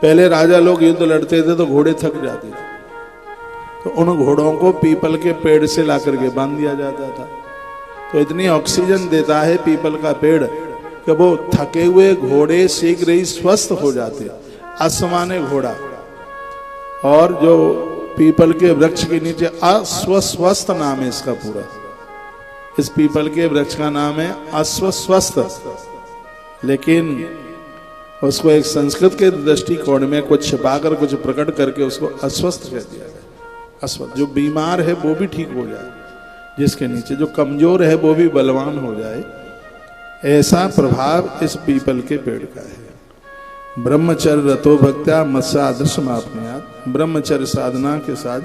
पहले राजा लोग युद्ध लड़ते थे तो घोड़े थक जाते थे, तो उन घोड़ों को पीपल के पेड़ से ला करके बांध दिया जाता था। तो इतनी ऑक्सीजन देता है पीपल का पेड़ कि वो थके हुए घोड़े शीघ्र ही स्वस्थ हो जाते। अश्वमाने घोड़ा, और जो पीपल के वृक्ष के नीचे अश्वस्वस्थ नाम है इसका पूरा। इस पीपल के वृक्ष का नाम है अश्वस्वस्थ, लेकिन उसको एक संस्कृत के दृष्टिकोण में कुछ छिपाकर कुछ प्रकट करके उसको अस्वस्थ कह दिया गया। अस्वस्थ, जो बीमार है वो भी ठीक हो जाए, जिसके नीचे जो कमजोर है वो भी बलवान हो जाए, ऐसा प्रभाव इस पीपल के पेड़ का है। ब्रह्मचर्य रतो भक्त्या मत्स्यादृशमाप्नुयात्। ब्रह्मचर्य साधना के साथ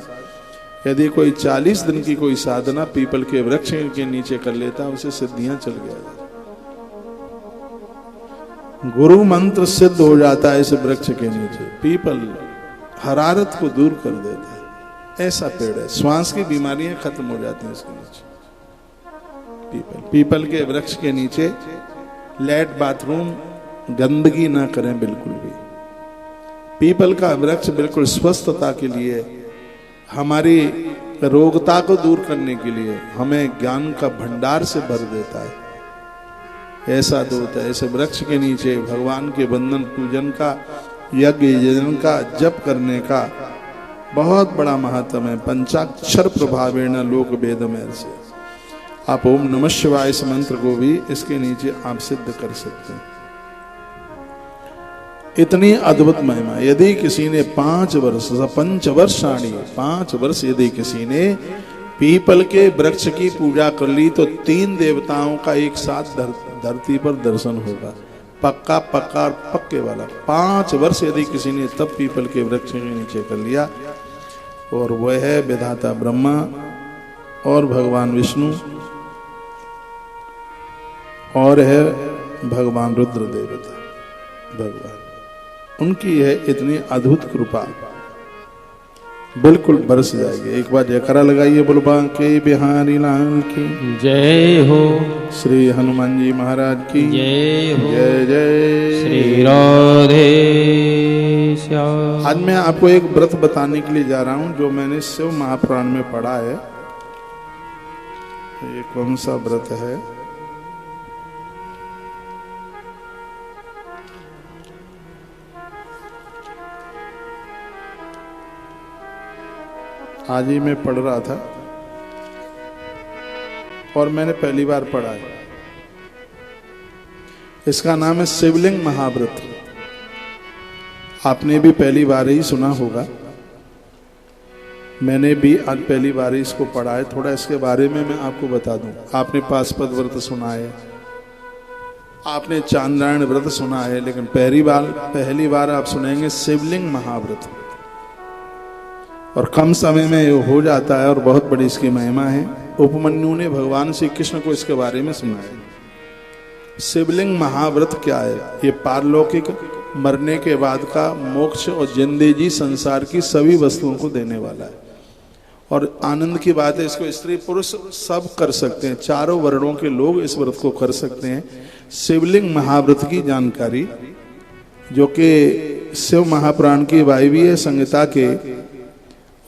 यदि कोई 40 दिन की कोई साधना पीपल के वृक्ष के नीचे कर लेता, उसे सिद्धियां चल गया। गुरु मंत्र सिद्ध हो जाता है इस वृक्ष के नीचे। पीपल हरारत को दूर कर देता है, ऐसा पेड़ है। श्वास की बीमारियां खत्म हो जाती हैं इसके नीचे। पीपल के वृक्ष के नीचे लेट बाथरूम गंदगी ना करें बिल्कुल भी। पीपल का वृक्ष बिल्कुल स्वस्थता के लिए, हमारी रोगता को दूर करने के लिए, हमें ज्ञान का भंडार से भर देता है, ऐसा दूत है। ऐसे वृक्ष के नीचे भगवान के बंधन पूजन का, यज्ञ यजन का, जप करने का बहुत बड़ा महत्व है। पंचाक्षर प्रभावेण लोक वेदमेर से आप ओम नमः शिवाय इस मंत्र को भी इसके नीचे आप सिद्ध कर सकते हैं। इतनी अद्भुत महिमा। यदि किसी ने 5 वर्ष, पंचवर्षाणी 5 वर्ष यदि किसी ने पीपल के वृक्ष की पूजा कर ली तो 3 देवताओं का एक साथ धरती पर दर्शन होगा। पक्का पक्का पक्के वाला। 5 वर्ष यदि किसी ने तब पीपल के वृक्ष के नीचे कर लिया, और वह है विधाता ब्रह्मा और भगवान विष्णु और है भगवान रुद्र देवता भगवान, उनकी है इतनी अद्भुत कृपा, बिल्कुल बरस जाएगी। एक बार जयकारा लगाइए, बोलो बांके बिहारी लाल की जय हो, श्री हनुमान जी महाराज की जय हो, जय जय श्री राधे श्याम। आज मैं आपको एक व्रत बताने के लिए जा रहा हूं जो मैंने शिव महापुराण में पढ़ा है। ये कौन सा व्रत है? आज ही मैं पढ़ रहा था और मैंने पहली बार पढ़ा है। इसका नाम है शिवलिंग महाव्रत। आपने भी पहली बार ही सुना होगा, मैंने भी आज पहली बार ही इसको पढ़ा है। थोड़ा इसके बारे में मैं आपको बता दूं। आपने पाशुपत व्रत सुना है, आपने चांद्रायण व्रत सुना है, लेकिन पहली बार आप सुनेंगे शिवलिंग महाव्रत। और कम समय में ये हो जाता है और बहुत बड़ी इसकी महिमा है। उपमन्यु ने भगवान श्री कृष्ण को इसके बारे में सुनाया। शिवलिंग महाव्रत क्या है? ये पारलौकिक मरने के बाद का मोक्ष और जिंदगी संसार की सभी वस्तुओं को देने वाला है। और आनंद की बात है, इसको स्त्री पुरुष सब कर सकते हैं, चारों वर्णों के लोग इस व्रत को कर सकते हैं। शिवलिंग महाव्रत की जानकारी जो कि शिव महापुराण की वायवीय संहिता के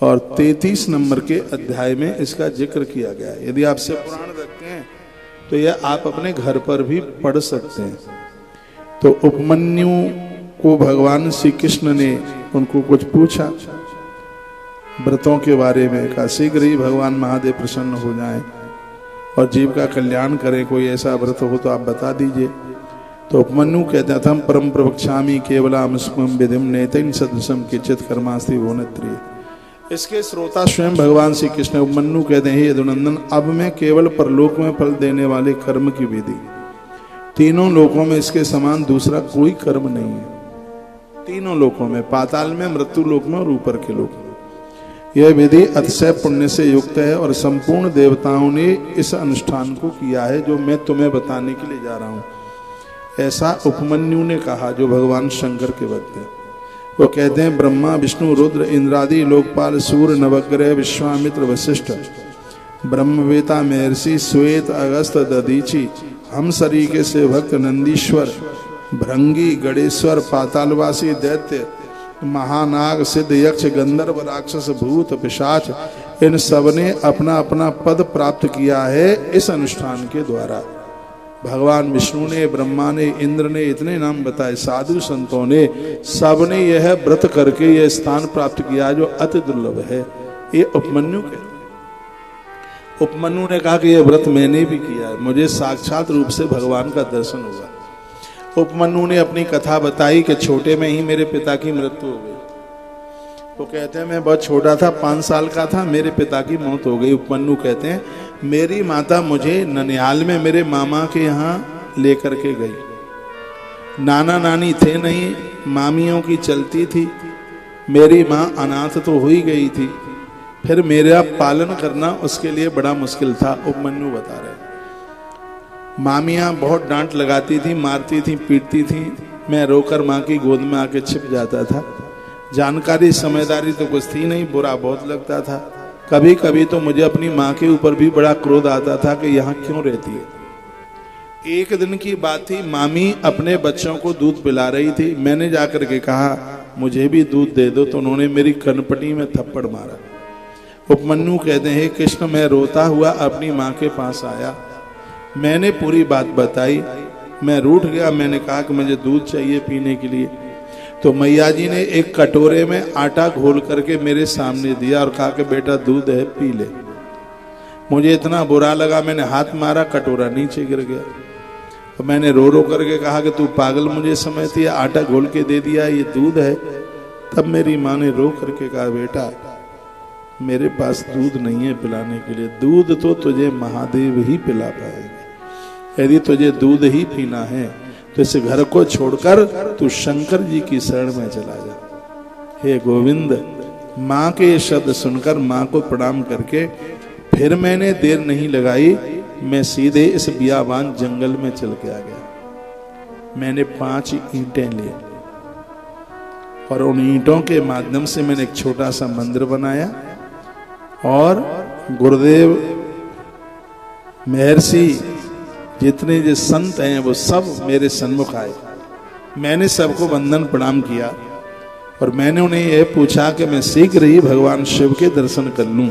और 33 नंबर के अध्याय में इसका जिक्र किया गया है। यदि आप शिव पुराण रखते हैं तो यह आप अपने घर पर भी पढ़ सकते हैं। तो उपमन्यु को भगवान श्री कृष्ण ने उनको कुछ पूछा व्रतों के बारे में, कहा शीघ्र ही भगवान महादेव प्रसन्न हो जाएं और जीव का कल्याण करें। कोई ऐसा व्रत हो तो आप बता दीजिए। तो उपमन्यु कहते हैं, हम परम प्रवक्ष्यामि केवलाम सुखम विधिम नेतन सदृशम किंचित कर्मास्ति भुवनत्रिय। इसके श्रोता स्वयं भगवान श्री कृष्ण। उपमन्यु कहते हैं, हे यदुनंदन, अब मैं केवल परलोक में फल देने वाले कर्म की विधि, तीनों लोकों में इसके समान दूसरा कोई कर्म नहीं है। तीनों लोकों में, पाताल में, मृत्यु लोक में और ऊपर के लोक में, यह विधि अतिशय पुण्य से युक्त है और संपूर्ण देवताओं ने इस अनुष्ठान को किया है जो मैं तुम्हें बताने के लिए जा रहा हूं। ऐसा उपमन्यु ने कहा, जो भगवान शंकर के भक्त हैं। वो कहते हैं, ब्रह्मा विष्णु रुद्र इंद्रादि लोकपाल सूर्य नवग्रह विश्वामित्र वशिष्ठ ब्रह्मवेता महर्षि श्वेत अगस्त दधीचि हम सरीके से भक्त नंदीश्वर भृंगी गणेश्वर पातालवासी दैत्य महानाग सिद्ध यक्ष गंधर्व राक्षस भूत पिशाच इन सब ने अपना अपना पद प्राप्त किया है इस अनुष्ठान के द्वारा। भगवान विष्णु ने, ब्रह्मा ने, इंद्र ने इतने नाम बताए, साधु संतों ने, सबने यह व्रत करके यह स्थान प्राप्त किया जो अति दुर्लभ है। ये उपमन्यु के, उपमन्यु ने कहा कि यह व्रत मैंने भी किया है, मुझे साक्षात रूप से भगवान का दर्शन हुआ। उपमन्यु ने अपनी कथा बताई कि छोटे में ही मेरे पिता की मृत्यु हो गई। वो कहते हैं मैं बहुत छोटा था, 5 साल का था, मेरे पिता की मौत हो गई। उपमन्यु कहते हैं मेरी माता मुझे ननिहाल में मेरे मामा के यहाँ लेकर के गई। नाना नानी थे नहीं, मामियों की चलती थी। मेरी माँ अनाथ तो हो ही गई थी, फिर मेरा पालन करना उसके लिए बड़ा मुश्किल था। उपमन्यु बता रहे, मामियाँ बहुत डांट लगाती थी, मारती थी, पीटती थी। मैं रोकर माँ की गोद में आके छिप जाता था। जानकारी समझदारी तो कुछ थी नहीं, बुरा बहुत लगता था। कभी कभी तो मुझे अपनी माँ के ऊपर भी बड़ा क्रोध आता था कि यहाँ क्यों रहती है। एक दिन की बात थी, मामी अपने बच्चों को दूध पिला रही थी। मैंने जाकर के कहा मुझे भी दूध दे दो, तो उन्होंने मेरी कनपटी में थप्पड़ मारा। उपमन्यु कहते हैं कृष्ण, मैं रोता हुआ अपनी माँ के पास आया, मैंने पूरी बात बताई। मैं रूठ गया, मैंने कहा कि मुझे दूध चाहिए पीने के लिए। तो मैया जी ने एक कटोरे में आटा घोल करके मेरे सामने दिया और कहा कि बेटा दूध है, पी ले। मुझे इतना बुरा लगा, मैंने हाथ मारा, कटोरा नीचे गिर गया। तो मैंने रो रो करके कहा कि तू पागल मुझे समझती है, आटा घोल के दे दिया, ये दूध है। तब मेरी माँ ने रो करके कहा बेटा मेरे पास दूध नहीं है पिलाने के लिए, दूध तो तुझे महादेव ही पिला पाएंगे। यदि तुझे दूध ही पीना है तो इस घर को छोड़कर तू शंकर जी की शरण में चला जा। हे गोविंद, माँ के ये शब्द सुनकर माँ को प्रणाम करके फिर मैंने देर नहीं लगाई, मैं सीधे इस बियाबान जंगल में चल के आ गया। मैंने 5 ईंटें ली और उन ईंटों के माध्यम से मैंने एक छोटा सा मंदिर बनाया और गुरुदेव, महर्षि, जितने जो संत हैं वो सब मेरे सन्मुख आए। मैंने सबको वंदन प्रणाम किया और मैंने उन्हें यह पूछा कि मैं शीघ्र ही भगवान शिव के दर्शन कर लूं,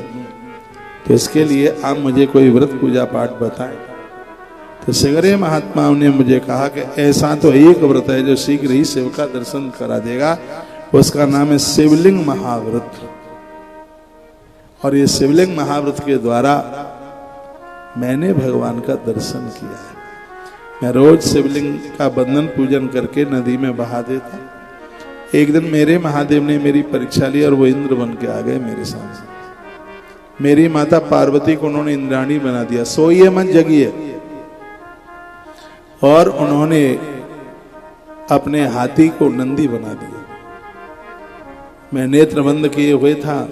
तो इसके लिए आप मुझे कोई व्रत पूजा पाठ बताएं। तो सगरे महात्माओं ने मुझे कहा कि ऐसा तो एक व्रत है जो शीघ्र ही शिव का दर्शन करा देगा, उसका नाम है शिवलिंग महाव्रत। और ये शिवलिंग महाव्रत के द्वारा मैंने भगवान का दर्शन किया है। मैं रोज शिवलिंग का बंधन पूजन करके नदी में बहा देता। एक दिन मेरे महादेव ने मेरी परीक्षा ली और वो इंद्र बन के आ गए मेरे सामने। मेरी माता पार्वती को उन्होंने इंद्राणी बना दिया, सोइए मत जगिए। और उन्होंने अपने हाथी को नंदी बना दिया। मैं नेत्र बंद किए हुए था,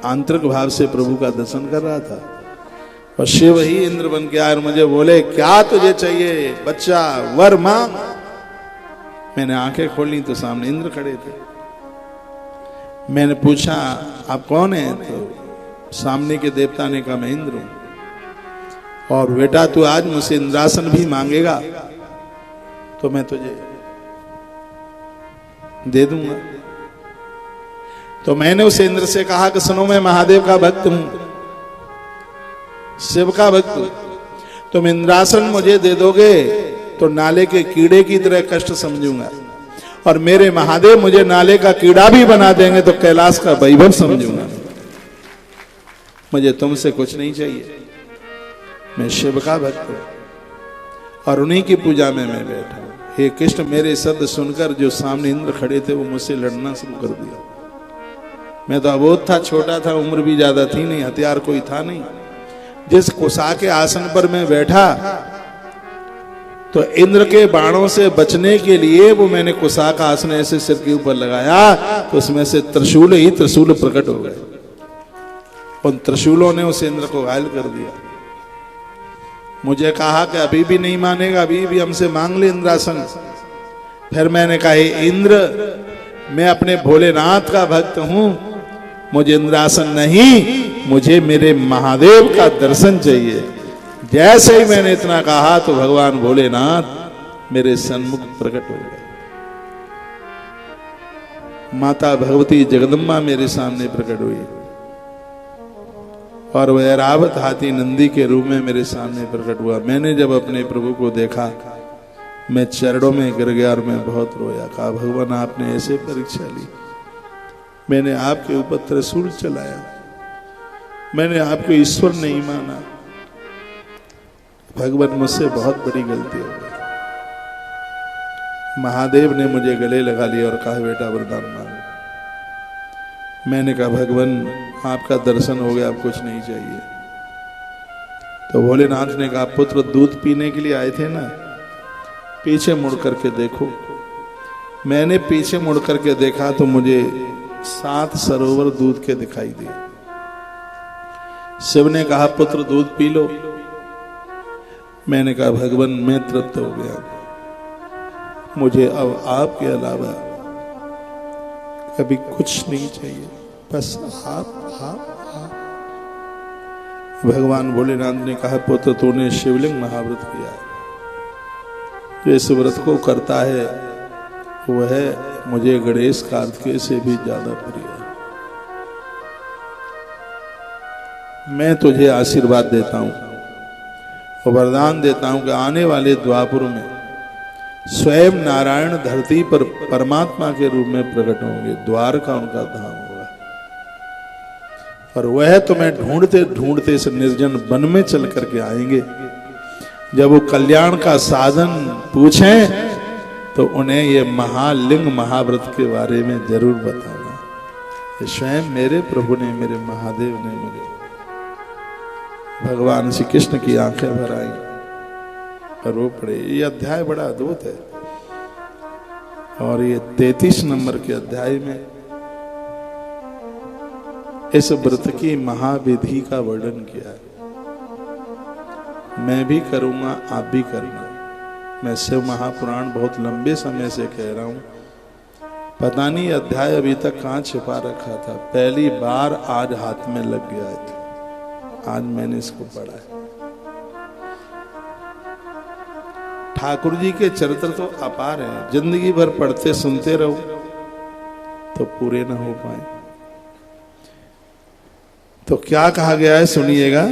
आंतरिक भाव से प्रभु का दर्शन कर रहा था और शिव ही इंद्र बन के आए और मुझे बोले क्या तुझे चाहिए बच्चा, वर मांग। मैंने आंखें खोली तो सामने इंद्र खड़े थे। मैंने पूछा आप कौन हैं? तो सामने के देवता ने कहा मैं इंद्र हूं और बेटा तू आज मुझसे इंद्रासन भी मांगेगा तो मैं तुझे दे दूंगा। तो मैंने उस इंद्र से कहा कि सुनो, मैं महादेव का भक्त हूं, शिव का भक्त, तुम इंद्रासन मुझे दे दोगे तो नाले के कीड़े की तरह कष्ट समझूंगा, और मेरे महादेव मुझे नाले का कीड़ा भी बना देंगे तो कैलाश का वैभव समझूंगा। मुझे तुमसे कुछ नहीं चाहिए, मैं शिव का भक्त हूं और उन्हीं की पूजा में मैं बैठा हूं। हे कृष्ण, मेरे शब्द सुनकर जो सामने इंद्र खड़े थे वो मुझसे लड़ना शुरू कर दिया। मैं तो अबोध था, छोटा था, उम्र भी ज्यादा थी नहीं, हथियार कोई था नहीं। जिस कुशा के आसन पर मैं बैठा तो इंद्र के बाणों से बचने के लिए वो मैंने कुशा का आसन ऐसे सिर के ऊपर लगाया तो उसमें से त्रिशूल ही त्रिशूल प्रकट हो गए। उन त्रिशूलों ने उस इंद्र को घायल कर दिया। मुझे कहा कि अभी भी नहीं मानेगा, अभी भी हमसे मांग ले इंद्रासन। फिर मैंने कहा इंद्र, मैं अपने भोलेनाथ का भक्त हूं, मुझे इंद्रासन नहीं, मुझे मेरे महादेव का दर्शन चाहिए। जैसे ही मैंने इतना कहा तो भगवान भोलेनाथ मेरे सन्मुख प्रकट हो गए। माता भगवती जगदम्बा मेरे सामने प्रकट हुई और वह ऐरावत हाथी नंदी के रूप में मेरे सामने प्रकट हुआ। मैंने जब अपने प्रभु को देखा, मैं चरणों में गिर गया और मैं बहुत रोया। कहा, भगवान आपने ऐसे परीक्षा ली, मैंने आपके ऊपर त्रिशूल चलाया, मैंने आपको ईश्वर नहीं माना, भगवान मुझसे बहुत बड़ी गलती हो गई। महादेव ने मुझे गले लगा लिया और कहा, बेटा वरदान मांगो। मैंने कहा, भगवान आपका दर्शन हो गया, अब कुछ नहीं चाहिए। तो भोलेनाथ ने कहा, पुत्र दूध पीने के लिए आए थे ना, पीछे मुड़ करके देखो। मैंने पीछे मुड़ करके देखा तो मुझे 7 सरोवर दूध के दिखाई दिए। शिव ने कहा, पुत्र दूध पी लो। मैंने कहा, भगवान मैं तृप्त हो गया, मुझे अब आपके अलावा कभी कुछ नहीं चाहिए, बस आप। भगवान भोलेनाथ ने कहा, पुत्र तूने शिवलिंग महाव्रत किया है, जो इस व्रत को करता है वह मुझे गणेश कार्तिकेय से भी ज्यादा प्रिय है। मैं तुझे आशीर्वाद देता हूं और वरदान देता हूं कि आने वाले द्वापर में स्वयं नारायण धरती पर परमात्मा के रूप में प्रकट होंगे, द्वारका उनका धाम होगा। और वह तुम्हें ढूंढते ढूंढते इस निर्जन वन में चल करके आएंगे। जब वो कल्याण का साधन पूछें तो उन्हें ये महालिंग महाव्रत के बारे में जरूर बताना। ये स्वयं मेरे प्रभु ने, मेरे महादेव ने मुझे, भगवान श्री कृष्ण की आंखें भर आई और रो पड़े। ये अध्याय बड़ा अद्भुत है और ये 33 नंबर के अध्याय में इस व्रत की महाविधि का वर्णन किया है। मैं भी करूंगा, आप भी करना। मैं शिव महापुराण बहुत लंबे समय से कह रहा हूं, पता नहीं अध्याय अभी तक कहां छिपा रखा था, पहली बार आज हाथ में लग गया है, आज मैंने इसको पढ़ा है। ठाकुर जी के चरित्र तो अपार हैं, जिंदगी भर पढ़ते सुनते रहो तो पूरे ना हो पाए। तो क्या कहा गया है सुनिएगा।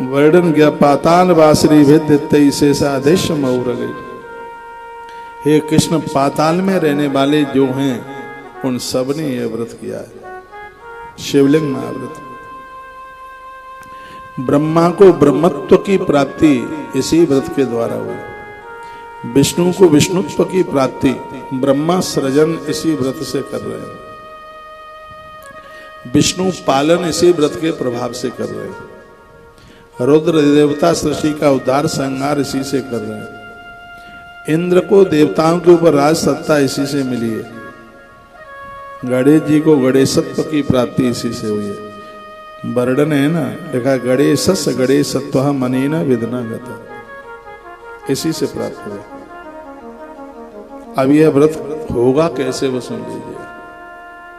वर्णन गया, पाताल बासरी भिद्य शेषादेश मऊर गई। हे कृष्ण, पाताल में रहने वाले जो हैं उन सब ने यह व्रत किया है, शिवलिंग महाव्रत। ब्रह्मा को ब्रह्मत्व की प्राप्ति इसी व्रत के द्वारा हुई। विष्णु को विष्णुत्व की प्राप्ति ब्रह्मा सृजन इसी व्रत से कर रहे हैं। विष्णु पालन इसी व्रत के प्रभाव से कर रहे हैं। रुद्र देवता सृष्टि का उद्धार संहार इसी से कर रहे हैं। इंद्र को देवताओं के ऊपर राज सत्ता इसी से मिली है। गणेश जी को गणेशत्व की प्राप्ति इसी से हुई है। वर्णन है ना, लिखा गणेशस गणेशत्व मनेन विदना गता, इसी से प्राप्त हुआ। अब यह व्रत होगा कैसे, वो सुन लीजिए,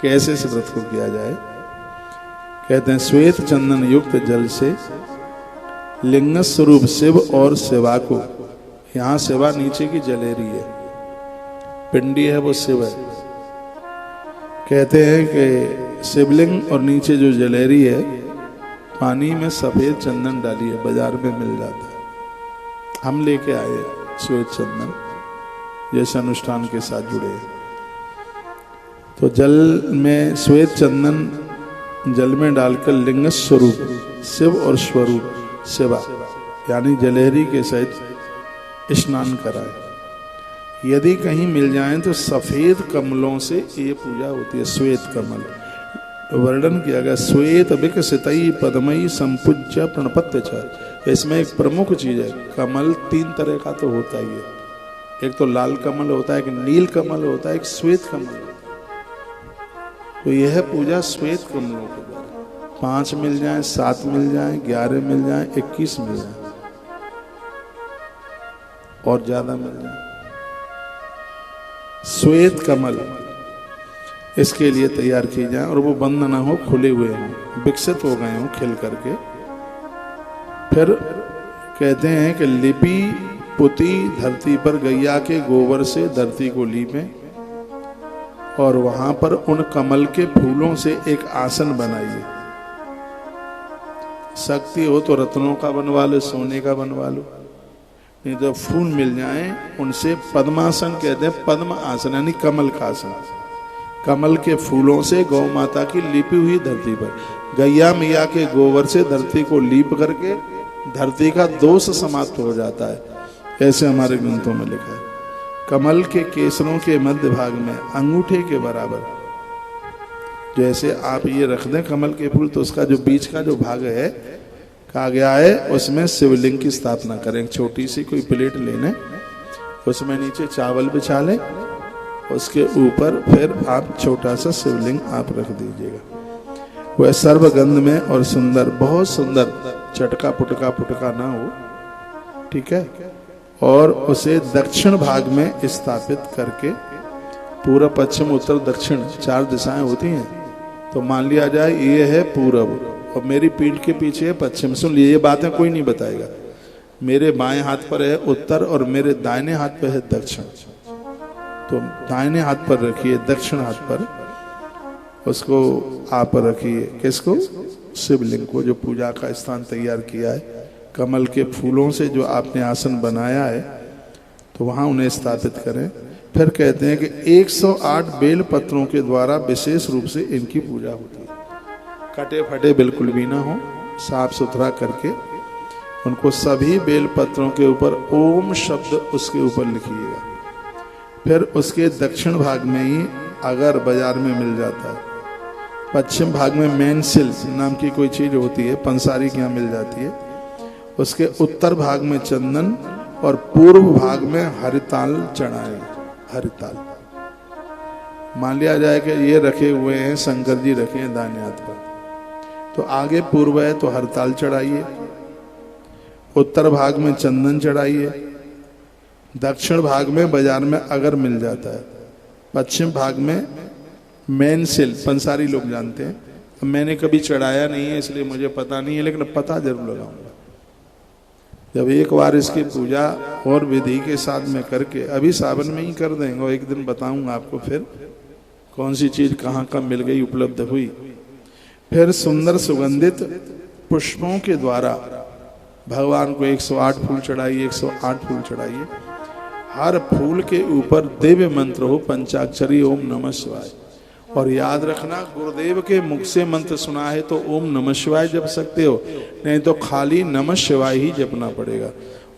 कैसे इस व्रत को किया जाए। कहते हैं, श्वेत चंदन युक्त जल से लिंग स्वरूप शिव और शिवा को, यहां शिवा नीचे की जलेरी है, पिंडी है वो शिव है। कहते हैं कि शिवलिंग और नीचे जो जलेरी है, पानी में सफेद चंदन डालिए, बाजार में मिल जाता है। हम लेके आए श्वेत चंदन, जैसे अनुष्ठान के साथ जुड़े। तो जल में श्वेत चंदन जल में डालकर लिंग स्वरूप शिव और स्वरूप शिवा यानी जलेहरी के सहित स्नान कराए। यदि कहीं मिल जाए तो सफेद कमलों से ये पूजा होती है, श्वेत कमल। वर्णन किया गया, श्वेत विकसितई पद्मई संपूज्य प्रणपत्य च। इसमें एक प्रमुख चीज है, कमल 3 तरह का तो होता ही है। एक तो लाल कमल होता है, एक नील कमल होता है, एक श्वेत कमल होता है। तो यह पूजा श्वेत कमलों के द्वारा 5 मिल जाए, 7 मिल जाए, 11 मिल जाए, 21 मिल जाए और ज्यादा मिल जाए, श्वेत कमल इसके लिए तैयार की जाए और वो बंद ना हो, खुले हुए हों, विकसित हो गए हों खिल करके। फिर कहते हैं कि लिपि पुती धरती पर गैया के गोबर से धरती को लीपें और वहां पर उन कमल के फूलों से एक आसन बनाइए। शक्ति हो तो रत्नों का बनवा लो, सोने का बनवा लो, नहीं तो फूल मिल जाए उनसे पद्मासन कहते हैं। पद्म आसन यानी कमल का आसन। कमल के फूलों से गौ माता की लिपी हुई धरती पर, गैया मैया के गोबर से धरती को लीप करके धरती का दोष समाप्त हो जाता है, ऐसे हमारे ग्रंथों में लिखा है। कमल के केसरों के मध्य भाग में अंगूठे के बराबर, जैसे आप ये रख दें कमल के फूल, तो उसका जो बीच का जो भाग है कहा गया है उसमें शिवलिंग की स्थापना करें। छोटी सी कोई प्लेट लेने, उसमें नीचे चावल बिछा लें, उसके ऊपर फिर आप छोटा सा शिवलिंग आप रख दीजिएगा। वह सर्वगंध में और सुंदर, बहुत सुंदर, चटका पुटका ना हो, ठीक है। और उसे दक्षिण भाग में स्थापित करके, पूर्व पश्चिम उत्तर दक्षिण 4 दिशाएं होती हैं, तो मान लिया जाए ये है पूरब और मेरी पीठ के पीछे है पश्चिम। सुन लिए, ये बातें कोई नहीं बताएगा। मेरे बाएं हाथ पर है उत्तर और मेरे दाहिने हाथ पर है दक्षिण। तो दाहिने हाथ पर रखिए, दक्षिण हाथ पर उसको आप रखिए। किसको? शिवलिंग को, जो पूजा का स्थान तैयार किया है। कमल के फूलों से जो आपने आसन बनाया है, तो वहां उन्हें स्थापित करें। फिर कहते हैं कि 108 बेल पत्रों के द्वारा विशेष रूप से इनकी पूजा होती है। कटे फटे बिल्कुल भी ना हो, साफ सुथरा करके उनको सभी बेल पत्रों के ऊपर ओम शब्द उसके ऊपर लिखिएगा। फिर उसके दक्षिण भाग में ही, अगर बाजार में मिल जाता है, पश्चिम भाग में मेनसिल नाम की कोई चीज होती है, पंसारी के यहाँ मिल जाती है। उसके उत्तर भाग में चंदन और पूर्व भाग में हरिताल चढ़ाएं। हरिताल मान लिया जाए कि ये रखे हुए हैं, शंकर जी रखे हैं दाहिने हाथ पर, तो आगे पूर्व है तो हरिताल चढ़ाइए, उत्तर भाग में चंदन चढ़ाइए, दक्षिण भाग में बाजार में अगर मिल जाता है, पश्चिम भाग में मेनसिल पंसारी लोग जानते हैं। मैंने कभी चढ़ाया नहीं है इसलिए मुझे पता नहीं है, लेकिन पता जरूर लगाऊंगा। जब एक बार इसकी पूजा और विधि के साथ में करके, अभी सावन में ही कर देंगे और एक दिन बताऊंगा आपको फिर कौन सी चीज कहाँ कब मिल गई, उपलब्ध हुई। फिर सुंदर सुगंधित पुष्पों के द्वारा भगवान को 108 फूल चढ़ाइए, 108 फूल चढ़ाइए। हर फूल के ऊपर दिव्य मंत्र हो, पंचाक्षरी ओम नमः शिवाय। और याद रखना, गुरुदेव के मुख से मंत्र सुना है तो ओम नमः शिवाय जप सकते हो, नहीं तो खाली नमः शिवाय ही जपना पड़ेगा।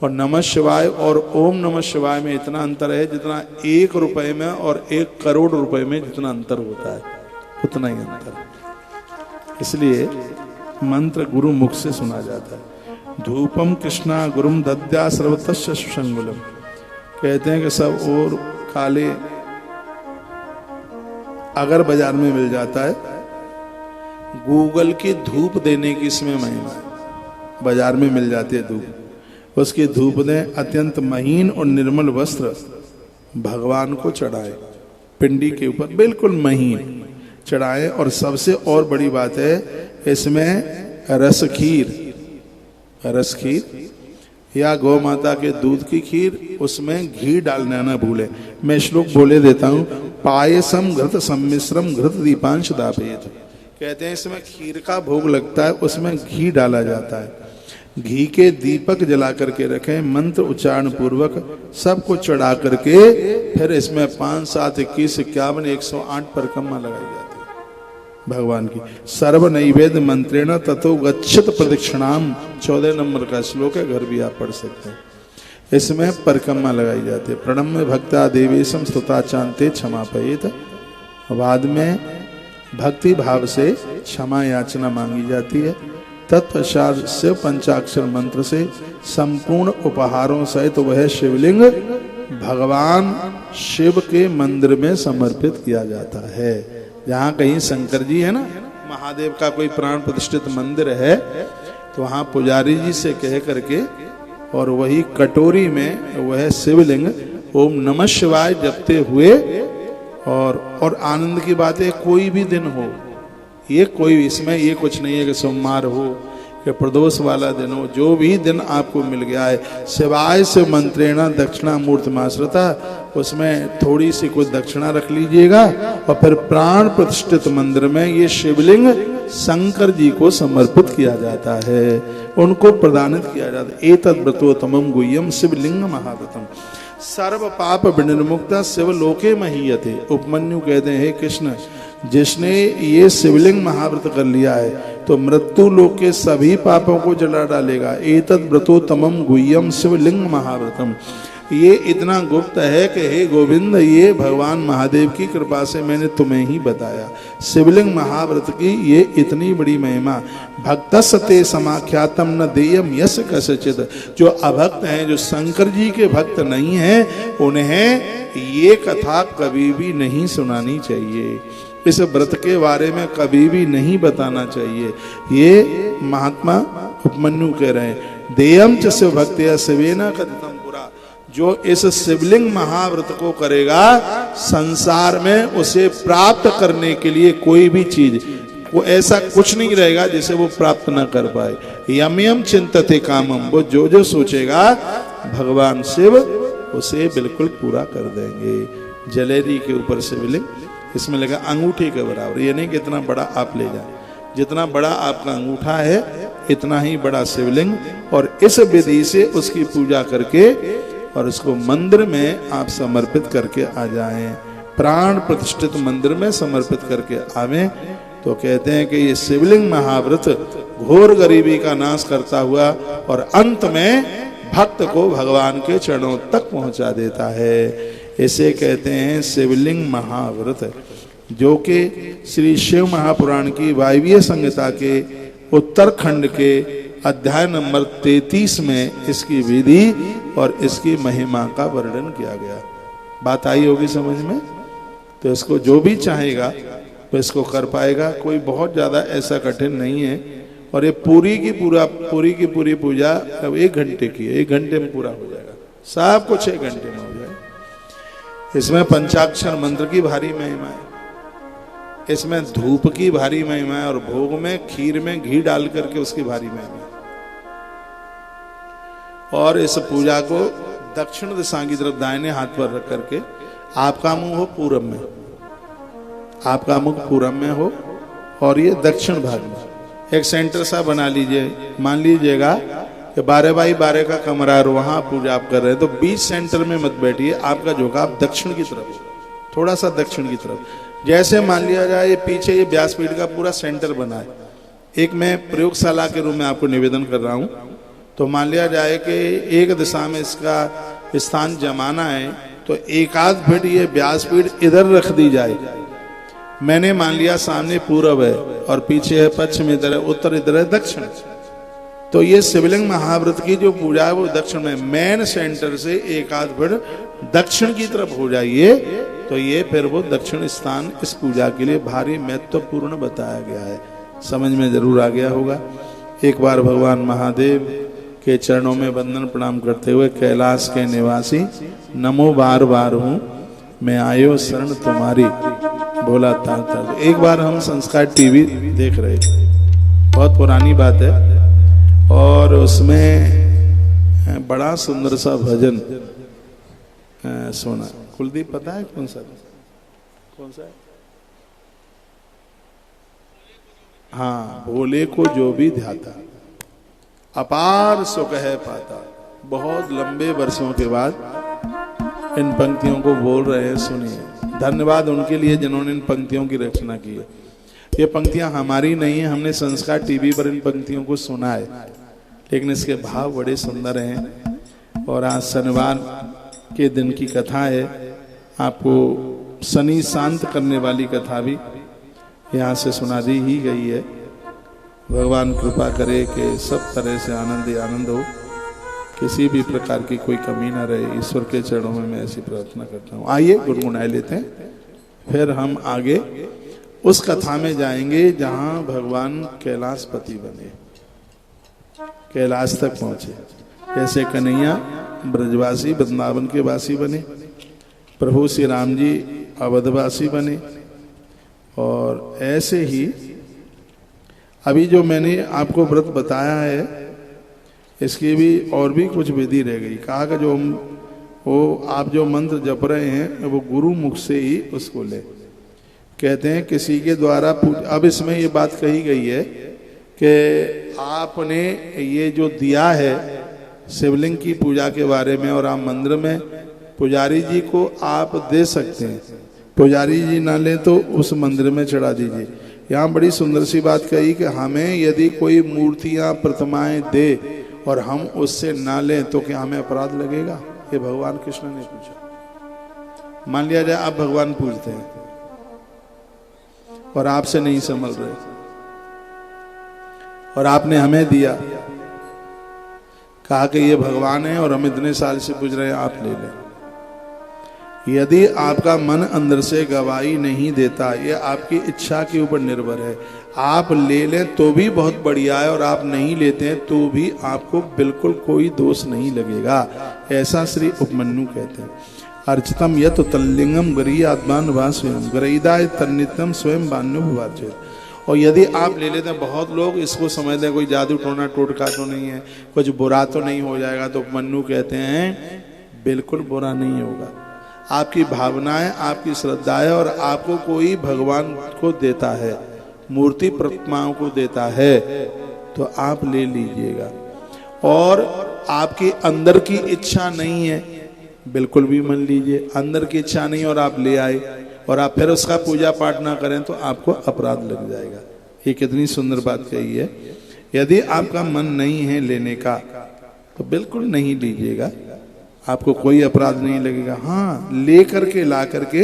और नमः शिवाय और ओम नमः शिवाय में इतना अंतर है जितना 1 रुपए में और 1 करोड़ रुपए में जितना अंतर होता है, उतना ही अंतर है। इसलिए मंत्र गुरु मुख से सुना जाता है। धूपम कृष्णा गुरुम दद्या सर्वतस्य सुसंगुलम। कहते हैं कि सब और काले अगर बाजार में मिल जाता है, गूगल की धूप देने की इसमें महिमा है। बाजार में मिल जाती है धूप, उसकी धूप दें। अत्यंत महीन और निर्मल वस्त्र भगवान को चढ़ाए, पिंडी के ऊपर बिल्कुल महीन चढ़ाए। और सबसे और बड़ी बात है, इसमें रस खीर या गौ माता के दूध की खीर, उसमें घी डालना ना भूले। मैं श्लोक बोले देता हूँ। पायसम घृत सम्मिश्रम घृत दीपांश दापयेत। कहते हैं इसमें खीर का भोग लगता है, उसमें घी डाला जाता है। घी के दीपक जला करके रखें, मंत्र उच्चारण पूर्वक सबको चढ़ा करके फिर इसमें 5, 7, 21, 51, 108 परिक्रमा लगाई जाती है भगवान की। सर्व नैवेद्य मंत्रेण ततो गच्छत प्रदक्षिणाम 14 नंबर का श्लोक है, घर भी आप पढ़ सकते हैं। इसमें परिक्रमा लगाई जाती है। प्रणम्य भक्ता देवेशम स्तुता चांते क्षमापयेत। बाद में भक्ति भाव से क्षमा याचना मांगी जाती है। तत्पश्चात शिव पंचाक्षर मंत्र से संपूर्ण उपहारों सहित तो वह शिवलिंग भगवान शिव के मंदिर में समर्पित किया जाता है। जहाँ कहीं शंकर जी है ना, महादेव का कोई प्राण प्रतिष्ठित मंदिर है, तो वहाँ पुजारी जी से कह करके और वही कटोरी में वह शिवलिंग ओम नमः शिवाय जपते हुए। और आनंद की बात है, कोई भी दिन हो, ये कोई इसमें ये कुछ नहीं है कि सोमवार हो कि प्रदोष वाला दिन हो, जो भी दिन आपको मिल गया है, शिवाय से मंत्रेणा दक्षिणा मूर्तिमाश्रिता, उसमें थोड़ी सी कुछ दक्षिणा रख लीजिएगा और फिर प्राण प्रतिष्ठित मंदिर में ये शिवलिंग शंकर जी को समर्पित किया जाता है, उनको प्रदानित किया जाता है। एतद् व्रतोत्तमं गुह्यम शिवलिंग महाव्रतम सर्व पाप विनिर्मुक्ता शिवलोके महीयते। उपमन्यु कहते हैं, कृष्ण जिसने ये शिवलिंग महाव्रत कर लिया है तो मृत्यु लोक के सभी पापों को जला डालेगा। एतद् व्रतोत्तमं गुह्यम शिवलिंग महाव्रतम, ये इतना गुप्त है कि हे गोविंद, ये भगवान महादेव की कृपा से मैंने तुम्हें ही बताया। शिवलिंग महाव्रत की ये इतनी बड़ी महिमा, भक्तस्ते समाख्यातम न देयम यस कस्यचित्, जो अभक्त हैं, जो शंकर जी के भक्त नहीं हैं, उन्हें ये कथा कभी भी नहीं सुनानी चाहिए, इस व्रत के बारे में कभी भी नहीं बताना चाहिए। ये महात्मा उपमन्यु कह रहे हैं। देयम च शिव भक्त्या शिवेन कथितम पुरा, जो इस शिवलिंग महाव्रत को करेगा, संसार में उसे प्राप्त करने के लिए कोई भी चीज, वो ऐसा कुछ नहीं रहेगा जिसे वो प्राप्त न कर पाए। यम यम चिंतते कामम, वो जो जो सोचेगा भगवान शिव उसे बिल्कुल पूरा कर देंगे। जलेरी के ऊपर शिवलिंग, इसमें लगा अंगूठे के बराबर, ये नहीं कि इतना बड़ा आप ले जाए, जितना बड़ा आपका अंगूठा है इतना ही बड़ा शिवलिंग, और इस विधि से उसकी पूजा करके और उसको मंदिर में आप समर्पित करके आ जाएं, प्राण प्रतिष्ठित मंदिर में समर्पित करके आवें, तो कहते हैं कि ये शिवलिंग महाव्रत घोर गरीबी का नाश करता हुआ और अंत में भक्त को भगवान के चरणों तक पहुंचा देता है। इसे कहते हैं शिवलिंग महाव्रत, जो कि श्री शिव महापुराण की वायवीय संहिता के उत्तरखंड के अध्याय नंबर 33 में इसकी विधि और इसकी महिमा का वर्णन किया गया। बात आई होगी समझ में? तो इसको जो भी चाहेगा तो इसको कर पाएगा, कोई बहुत ज्यादा ऐसा कठिन नहीं है। और ये पूरी की पूरी पूजा अब 1 घंटे की है, 1 घंटे में पूरा हो जाएगा, सब कुछ 1 घंटे में हो जाएगा। इसमें पंचाक्षर मंत्र की भारी महिमा है, इसमें धूप की भारी महिमा है, और भोग में खीर में घी डाल करके उसकी भारी महिमा है। और इस पूजा को दक्षिण दिशा की तरफ दाहिने हाथ पर रख करके, आपका मुंह हो पूरब में, आपका मुख पूरब में हो और ये दक्षिण भाग में एक सेंटर सा बना लीजिए। मान लीजिएगा कि 12x12 का कमरा है, वहां पूजा आप कर रहे हैं, तो बीच सेंटर में मत बैठिए, आपका झुकाव दक्षिण की तरफ, थोड़ा सा दक्षिण की तरफ। जैसे मान लिया जाए ये पीछे ये व्यासपीठ का पूरा सेंटर बना है, एक मैं प्रयोगशाला के रूप में आपको निवेदन कर रहा हूं, तो मान लिया जाए कि एक दिशा में इसका स्थान जमाना है, तो एक आध फीट ये व्यासपीठ इधर रख दी जाए। मैंने मान लिया सामने पूरब है और पीछे है पश्चिम, इधर है उत्तर, इधर है दक्षिण, तो ये शिवलिंग महाव्रत की जो पूजा है वो दक्षिण में, मेन सेंटर से एक आध फीट दक्षिण की तरफ हो जाइए, तो ये फिर वो दक्षिण स्थान इस पूजा के लिए भारी महत्वपूर्ण बताया गया है। समझ में जरूर आ गया होगा। एक बार भगवान महादेव के चरणों में वंदन प्रणाम करते हुए, कैलाश के निवासी नमो बार बार हूँ, मैं आयो शरण तुम्हारी, बोला था। एक बार हम संस्कार टीवी देख रहे थे, बहुत पुरानी बात है, और उसमें बड़ा सुंदर सा भजन सुना। कुलदीप पता है कौन सा है? हाँ, भोले को जो भी ध्याता अपार सुख है पाता। बहुत लंबे वर्षों के बाद इन पंक्तियों को बोल रहे हैं, सुनिए। धन्यवाद उनके लिए जिन्होंने इन पंक्तियों की रचना की है। ये पंक्तियां हमारी नहीं है, हमने संस्कार टीवी पर इन पंक्तियों को सुना है, लेकिन इसके भाव बड़े सुंदर हैं। और आज शनिवार के दिन की कथा है, आपको शनि शांत करने वाली कथा भी यहाँ से सुना दी ही गई है। भगवान कृपा करे कि सब तरह से आनंद ही आनंद हो, किसी भी प्रकार की कोई कमी ना रहे। ईश्वर के चरणों में मैं ऐसी प्रार्थना करता हूँ। आइए गुनगुनाए लेते हैं, फिर हम आगे उस कथा में जाएंगे जहाँ भगवान कैलाशपति बने, कैलाश तक पहुंचे। जैसे कन्हैया ब्रजवासी वृंदावन के वासी बने, प्रभु श्री राम जी अवधवासी बने, और ऐसे ही अभी जो मैंने आपको व्रत बताया है इसकी भी और भी कुछ विधि रह गई। कहा कि जो वो आप जो मंत्र जप रहे हैं वो गुरु मुख से ही उसको ले। कहते हैं किसी के द्वारा अब इसमें ये बात कही गई है कि आपने ये जो दिया है शिवलिंग की पूजा के बारे में और आप मंदिर में पुजारी जी को आप दे सकते हैं, पुजारी जी ना ले तो उस मंदिर में चढ़ा दीजिए। यहाँ बड़ी सुंदर सी बात कही कि हमें यदि कोई मूर्तियां प्रतिमाएं दे और हम उससे ना लें तो क्या हमें अपराध लगेगा? ये भगवान कृष्ण ने पूछा। मान लिया जाए आप भगवान पूजते हैं और आपसे नहीं संभल रहे और आपने हमें दिया, कहा कि ये भगवान है और हम इतने साल से पूज रहे हैं, आप ले लें। यदि आपका मन अंदर से गवाही नहीं देता, ये आपकी इच्छा के ऊपर निर्भर है। आप ले लें तो भी बहुत बढ़िया है और आप नहीं लेते हैं तो भी आपको बिल्कुल कोई दोष नहीं लगेगा। ऐसा श्री उपमन्यु कहते हैं। अर्चितम यत तल्लिंगम गरी आत्मान भास्वयं गरीदाय तन्नितम स्वयं बान्युभिवाच्य। और यदि आप ले लेते हैं, बहुत लोग इसको समझते हैं कोई जादू टोना टोटका तो नहीं है, कुछ बुरा तो नहीं हो जाएगा, तो उपमन्यु कहते हैं बिल्कुल बुरा नहीं होगा। आपकी भावनाएं, आपकी श्रद्धा है और आपको कोई भगवान को देता है, मूर्ति प्रतिमाओं को देता है तो आप ले लीजिएगा। और आपकी अंदर की इच्छा नहीं है बिल्कुल भी मन लीजिए। अंदर की इच्छा नहीं और आप ले आए और आप फिर उसका पूजा पाठ ना करें तो आपको अपराध लग जाएगा। ये कितनी सुंदर बात कही है। यदि आपका मन नहीं है लेने का तो बिल्कुल नहीं लीजिएगा, आपको कोई अपराध नहीं लगेगा। हाँ, ले करके ला करके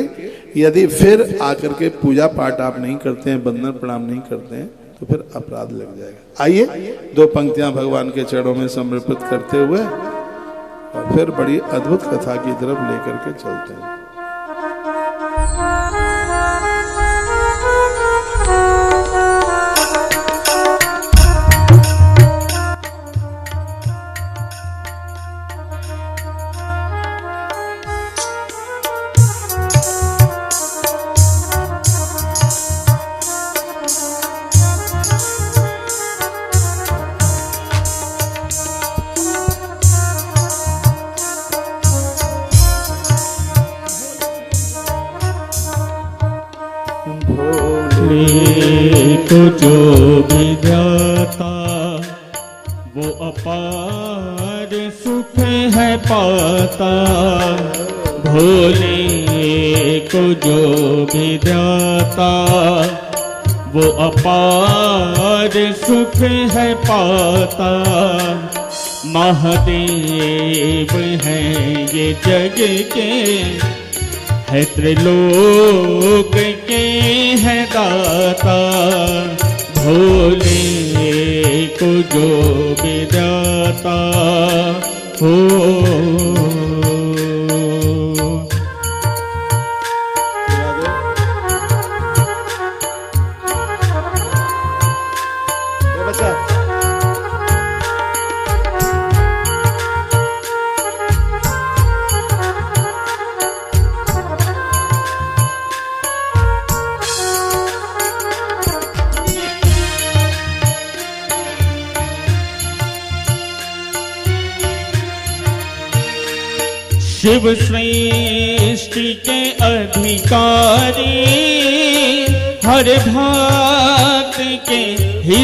यदि फिर आकर के पूजा पाठ आप नहीं करते हैं, बंदन प्रणाम नहीं करते हैं तो फिर अपराध लग जाएगा। आइए 2 पंक्तियां भगवान के चरणों में समर्पित करते हुए और फिर बड़ी अद्भुत कथा की तरफ लेकर के चलते हैं। को जो विधाता वो अपार सुख है पाता। भोले को जो विधाता वो अपार सुख है पाता। महादेव हैं ये जग के, है त्रिलोक के है दाता। भोले को जो विधाता हो। शिव सृष्टि के अधिकारी, हर भाग